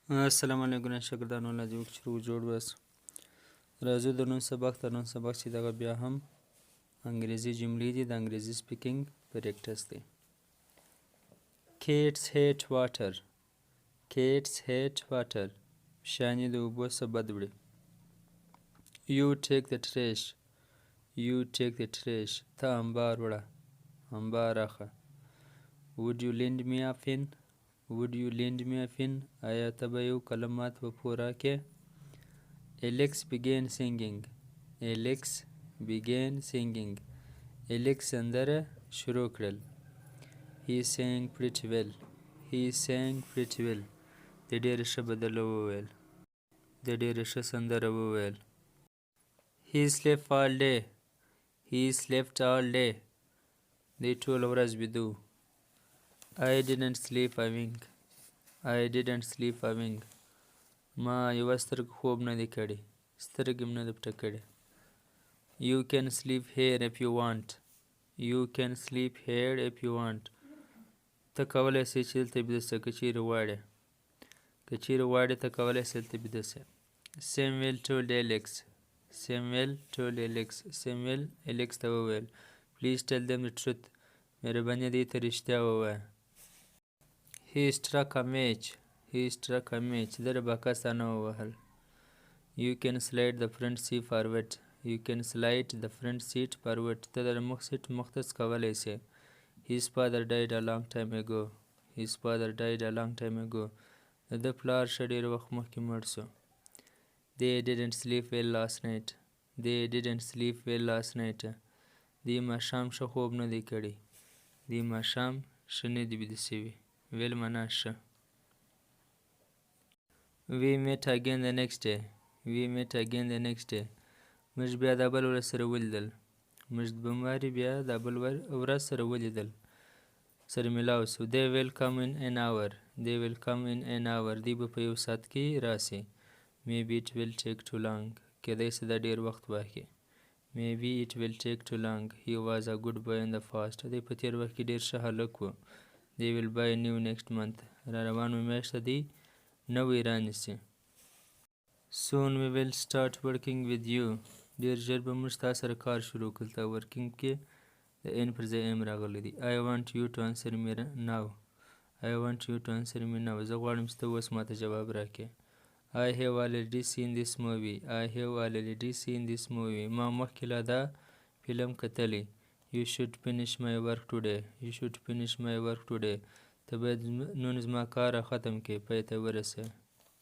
السلام علیکم شاګردانو الله دې وکړي چې روغ جوړ اوسئ. راځو د نن سبق چې دغه بیا هم انګریزي جملې دي د انګریزي سپیکینګ پریکټس دی. Cats hate water. Cats hate water. پشیانې د اوبو څخه بد وړي. You take the trash. You take the trash. ته انبار وړه. انبار اخه. Would you lend me a pen? Would you lend me a pen? آیا ته به یو قلم ماته په پور راکې؟ Alex began singing. Alex began singing. Alex سندره شروع کړل. He sang pretty well. He sang pretty well. د ډېره ښه بدله وویل. د ډېره ښه سندره وویل. He slept all day. He slept all day. دی ټوله ورځ ویده و. I didn't sleep a wink. I didn't sleep a wink. ما یوه سترګه خوب نه دی کړی. سترګې مې نه ده پټه کړې. You can sleep here if you want. You can sleep here if you want. ته کولی شې چې دلته بیده شې که چیرې غواړې. که چیرې غواړې ته کولی شې دلته بیده شې. Samuel told Alex. Samuel told Alex. Samuel Alex ته وویل. Please tell them the truth. مهرباني دې ته رښتیا ووایه. He struck a match. He struck a match. ده د باکستانه ووهل. You can slide the front seat forward. You can slide the front seat forward. ته د مخ سیټ مختص کولی شې. His father died a long time ago. His father died a long time ago. د ده پلار ښه ډېر وخت مخکې مړ شو. They didn't sleep well last night. They didn't sleep well last night. دی ماښام ښه خوب نه دی کړی. دی ماښام ښه نه دی بیده شوي. ویل معنا ښه. We met again the next day. We met again the next day. موږ بیا د بل ورځ سره ولیدل. موږ بمواري بیا د بل ورځ سره ولیدل. سره ملاو شو. They will come in an hour. They will come in an hour. دی به په یو ساعت کې راشي. Maybe it will take too long. کیدای شي دا ډېر وخت واخلي. Maybe it will take too long. He was a good boy in the past. دی په تېر وخت کې ډېر ښه هلک و. They will buy new next month. را روانو میاشته دی نوی رانیسي. Soon we will start working with you. ډېر ژر به موږ ستا سره کار شروع کړو. ته ورکینګ کې د ان پر ځای ام راغلی دی. I want you to answer me now. I want you to answer me now. زه غواړم چې ته اوس ماته جواب راکړې. I have already seen this movie. I have already seen this movie. ما مخکې لا دا فلم کتلی. You should finish my work today. You should finish my work today. ته باید نن زما کار ختم کړې. پای ته ورسې.